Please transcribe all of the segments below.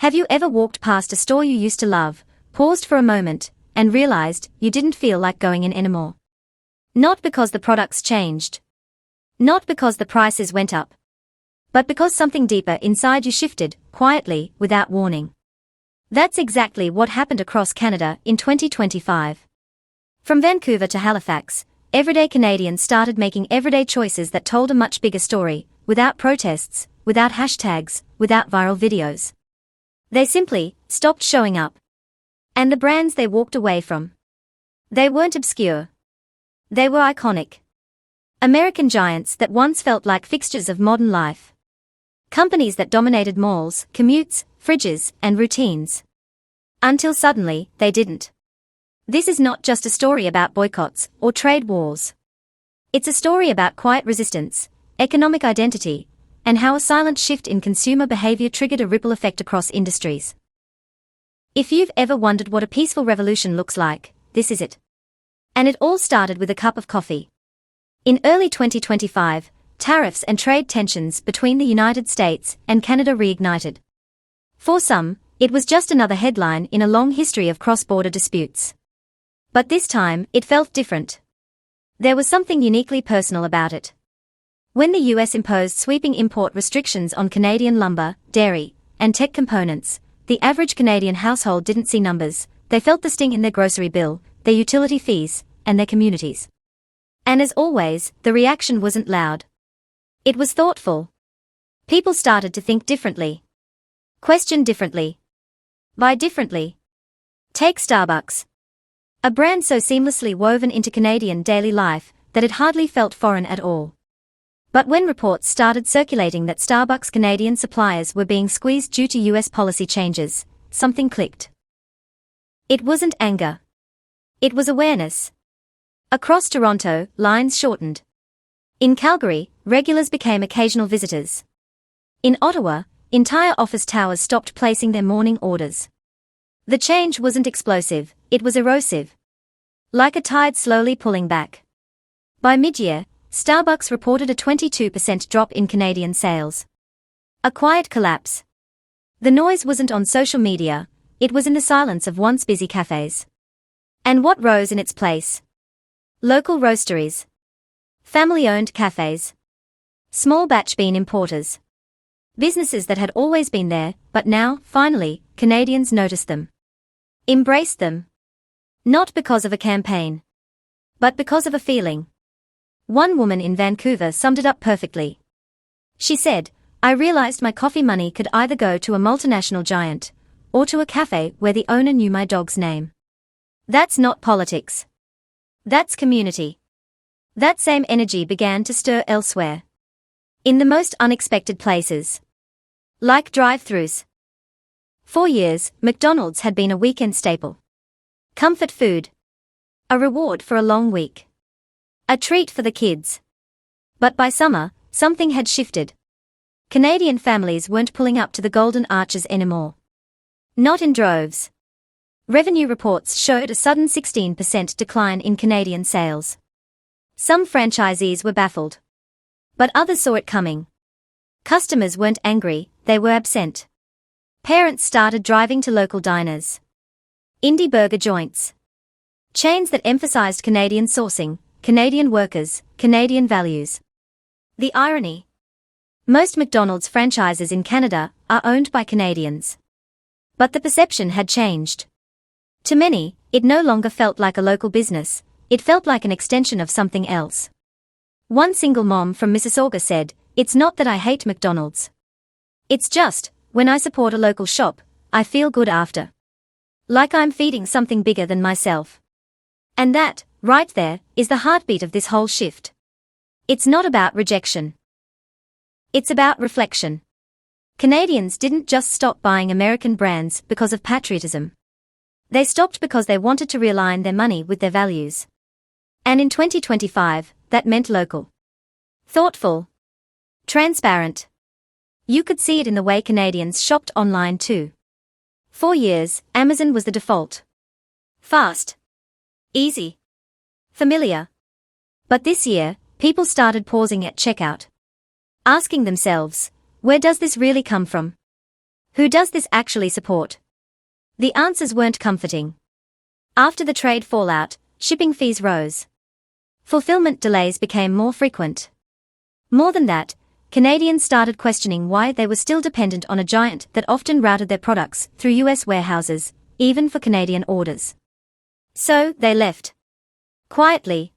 Have you ever walked past a store you used to love, paused for a moment, and realized you didn't feel like going in anymore? Not because the products changed. Not because the prices went up. But because something deeper inside you shifted, quietly, without warning. That's exactly what happened across Canada in 2025. From Vancouver to Halifax, everyday Canadians started making everyday choices that told a much bigger story, without protests, without hashtags, without viral videos. They simply stopped showing up. And the brands they walked away from, they weren't obscure. They were iconic. American giants that once felt like fixtures of modern life. Companies that dominated malls, commutes, fridges, and routines. Until suddenly, they didn't. This is not just a story about boycotts or trade wars. It's a story about quiet resistance, economic identity, and how a silent shift in consumer behavior triggered a ripple effect across industries. If you've ever wondered what a peaceful revolution looks like, this is it. And it all started with a cup of coffee. In early 2025, tariffs and trade tensions between the United States and Canada reignited. For some, it was just another headline in a long history of cross-border disputes. But this time, it felt different. There was something uniquely personal about it. When the U.S. imposed sweeping import restrictions on Canadian lumber, dairy, and tech components, the average Canadian household didn't see numbers, they felt the sting in their grocery bill, their utility fees, and their communities. And as always, the reaction wasn't loud. It was thoughtful. People started to think differently. Question differently. Buy differently. Take Starbucks. A brand so seamlessly woven into Canadian daily life that it hardly felt foreign at all. But when reports started circulating that Starbucks' Canadian suppliers were being squeezed due to U.S. policy changes, something clicked. It wasn't anger. It was awareness. Across Toronto, lines shortened. In Calgary, regulars became occasional visitors. In Ottawa, entire office towers stopped placing their morning orders. The change wasn't explosive, it was erosive. Like a tide slowly pulling back. By mid-year, Starbucks reported a 22% drop in Canadian sales. A quiet collapse. The noise wasn't on social media, it was in the silence of once busy cafes. And what rose in its place? Local roasteries. Family-owned cafes. Small batch bean importers. Businesses that had always been there, but now, finally, Canadians noticed them. Embraced them. Not because of a campaign. But because of a feeling. One woman in Vancouver summed it up perfectly. She said, "I realized my coffee money could either go to a multinational giant, or to a cafe where the owner knew my dog's name." That's not politics. That's community. That same energy began to stir elsewhere. In the most unexpected places. Like drive-thrus. For years, McDonald's had been a weekend staple. Comfort food. A reward for a long week. A treat for the kids. But by summer, something had shifted. Canadian families weren't pulling up to the Golden Arches anymore. Not in droves. Revenue reports showed a sudden 16% decline in Canadian sales. Some franchisees were baffled. But others saw it coming. Customers weren't angry, they were absent. Parents started driving to local diners. Indie burger joints. Chains that emphasized Canadian sourcing, Canadian workers, Canadian values. The irony. Most McDonald's franchises in Canada are owned by Canadians. But the perception had changed. To many, it no longer felt like a local business, it felt like an extension of something else. One single mom from Mississauga said, "It's not that I hate McDonald's. It's just, when I support a local shop, I feel good after. Like I'm feeding something bigger than myself." And that, right there, is the heartbeat of this whole shift. It's not about rejection. It's about reflection. Canadians didn't just stop buying American brands because of patriotism. They stopped because they wanted to realign their money with their values. And in 2025, that meant local. Thoughtful. Transparent. You could see it in the way Canadians shopped online too. For years, Amazon was the default. Fast. Easy. Familiar. But this year, people started pausing at checkout. Asking themselves, where does this really come from? Who does this actually support? The answers weren't comforting. After the trade fallout, shipping fees rose. Fulfillment delays became more frequent. More than that, Canadians started questioning why they were still dependent on a giant that often routed their products through U.S. warehouses, even for Canadian orders. So, they left. Quietly.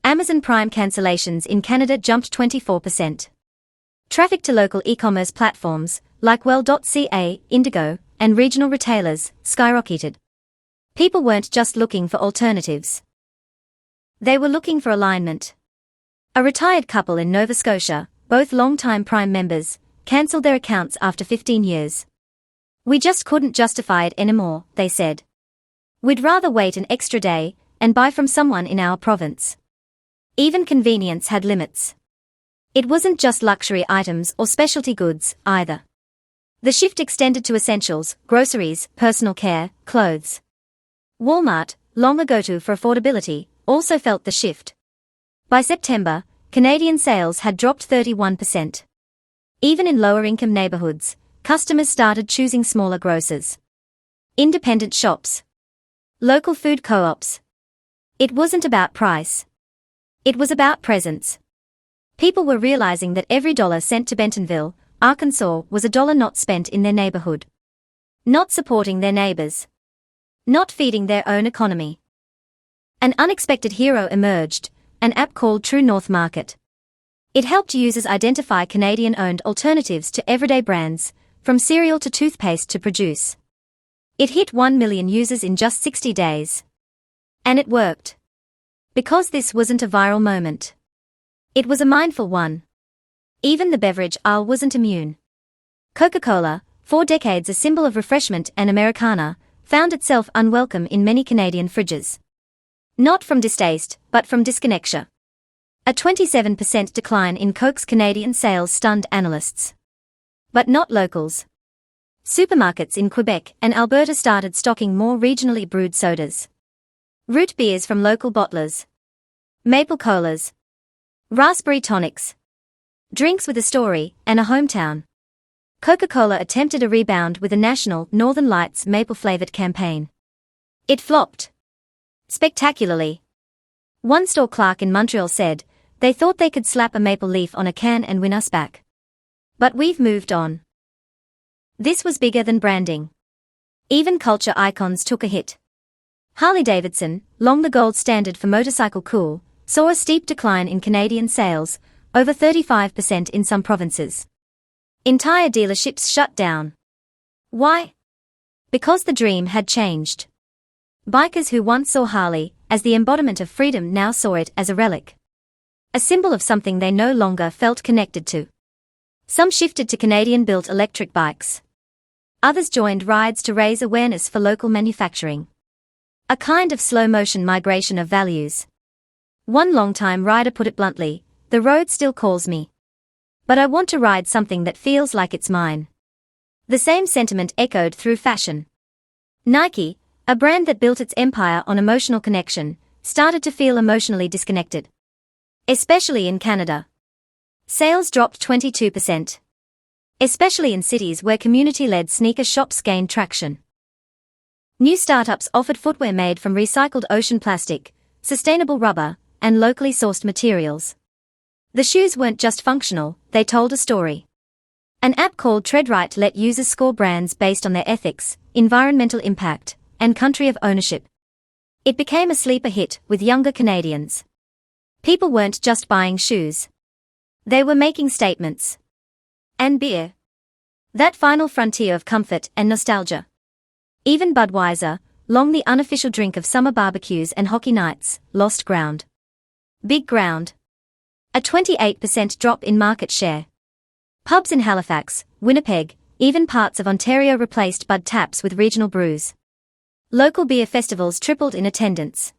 Amazon Prime cancellations in Canada jumped 24%. Traffic to local e-commerce platforms, like Well.ca, Indigo, and regional retailers, skyrocketed. People weren't just looking for alternatives. They were looking for alignment. A retired couple in Nova Scotia, both long-time Prime members, cancelled their accounts after 15 years. We just couldn't justify it anymore, they said. We'd rather wait an extra day and buy from someone in our province. Even convenience had limits. It wasn't just luxury items or specialty goods, either. The shift extended to essentials, groceries, personal care, clothes. Walmart, long a go-to for affordability, also felt the shift. By September, Canadian sales had dropped 31%. Even in lower-income neighborhoods, customers started choosing smaller grocers. Independent shops. Local food co-ops. It wasn't about price. It was about presence. People were realizing that every dollar sent to Bentonville, Arkansas, was a dollar not spent in their neighborhood. Not supporting their neighbors. Not feeding their own economy. An unexpected hero emerged, an app called True North Market. It helped users identify Canadian-owned alternatives to everyday brands, from cereal to toothpaste to produce. It hit 1 million users in just 60 days. And it worked. Because this wasn't a viral moment. It was a mindful one. Even the beverage aisle wasn't immune. Coca-Cola, for decades a symbol of refreshment and Americana, found itself unwelcome in many Canadian fridges. Not from distaste, but from disconnection. A 27% decline in Coke's Canadian sales stunned analysts. But not locals. Supermarkets in Quebec and Alberta started stocking more regionally brewed sodas. Root beers from local bottlers. Maple colas. Raspberry tonics. Drinks with a story and a hometown. Coca-Cola attempted a rebound with a national Northern Lights maple-flavored campaign. It flopped. Spectacularly. One store clerk in Montreal said, they thought they could slap a maple leaf on a can and win us back. But we've moved on. This was bigger than branding. Even culture icons took a hit. Harley-Davidson, long the gold standard for motorcycle cool, saw a steep decline in Canadian sales, over 35% in some provinces. Entire dealerships shut down. Why? Because the dream had changed. Bikers who once saw Harley as the embodiment of freedom now saw it as a relic. A symbol of something they no longer felt connected to. Some shifted to Canadian-built electric bikes. Others joined rides to raise awareness for local manufacturing. A kind of slow-motion migration of values. One longtime rider put it bluntly, the road still calls me. But I want to ride something that feels like it's mine. The same sentiment echoed through fashion. Nike, a brand that built its empire on emotional connection, started to feel emotionally disconnected. Especially in Canada. Sales dropped 22%. Especially in cities where community-led sneaker shops gained traction. New startups offered footwear made from recycled ocean plastic, sustainable rubber, and locally sourced materials. The shoes weren't just functional, they told a story. An app called TreadRight let users score brands based on their ethics, environmental impact, and country of ownership. It became a sleeper hit with younger Canadians. People weren't just buying shoes. They were making statements. And beer. That final frontier of comfort and nostalgia. Even Budweiser, long the unofficial drink of summer barbecues and hockey nights, lost ground. Big ground. A 28% drop in market share. Pubs in Halifax, Winnipeg, even parts of Ontario replaced Bud taps with regional brews. Local beer festivals tripled in attendance.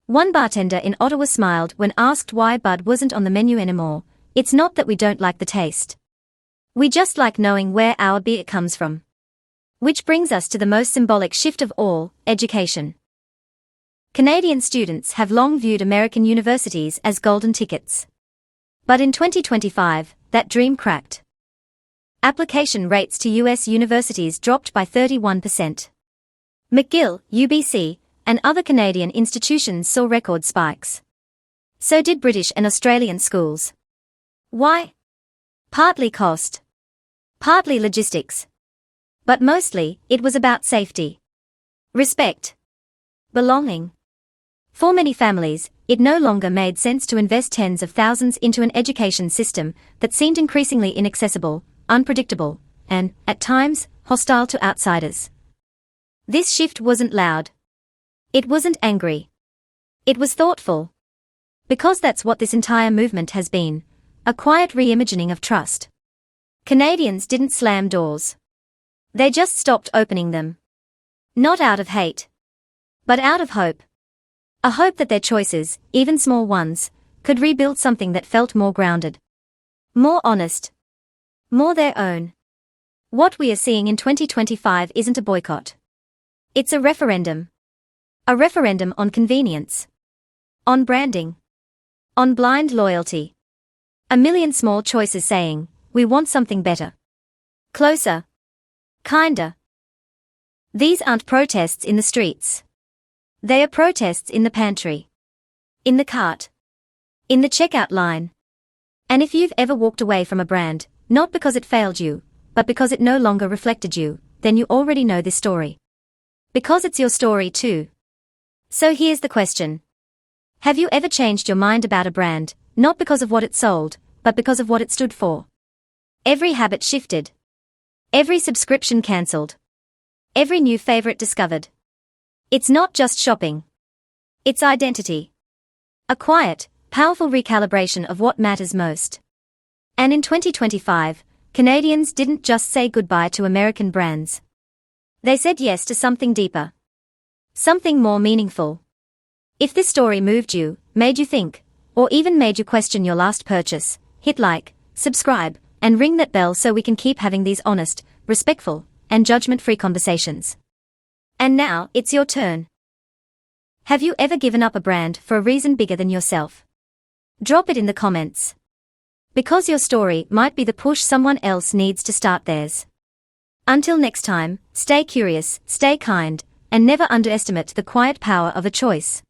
One bartender in Ottawa smiled when asked why Bud wasn't on the menu anymore. It's not that we don't like the taste. We just like knowing where our beer comes from. Which brings us to the most symbolic shift of all, education. Canadian students have long viewed American universities as golden tickets. But in 2025, that dream cracked. Application rates to U.S. universities dropped by 31%. McGill, UBC, and other Canadian institutions saw record spikes. So did British and Australian schools. Why? Partly cost. Partly logistics. But mostly, it was about safety. Respect. Belonging. For many families, it no longer made sense to invest tens of thousands into an education system that seemed increasingly inaccessible, unpredictable, and, at times, hostile to outsiders. This shift wasn't loud. It wasn't angry. It was thoughtful. Because that's what this entire movement has been, a quiet reimagining of trust. Canadians didn't slam doors. They just stopped opening them. Not out of hate, but out of hope. A hope that their choices, even small ones, could rebuild something that felt more grounded. More honest. More their own. What we are seeing in 2025 isn't a boycott. It's a referendum. A referendum on convenience. On branding. On blind loyalty. A million small choices saying, we want something better. Closer. Kinder. These aren't protests in the streets. They are protests in the pantry. In the cart. In the checkout line. And if you've ever walked away from a brand, not because it failed you, but because it no longer reflected you, then you already know this story. Because it's your story too. So here's the question. Have you ever changed your mind about a brand, not because of what it sold, but because of what it stood for? Every habit shifted. Every subscription cancelled. Every new favorite discovered. It's not just shopping. It's identity. A quiet, powerful recalibration of what matters most. And in 2025, Canadians didn't just say goodbye to American brands. They said yes to something deeper. Something more meaningful. If this story moved you, made you think, or even made you question your last purchase, hit like, subscribe, and ring that bell so we can keep having these honest, respectful, and judgment-free conversations. And now, it's your turn. Have you ever given up a brand for a reason bigger than yourself? Drop it in the comments. Because your story might be the push someone else needs to start theirs. Until next time, stay curious, stay kind, and never underestimate the quiet power of a choice.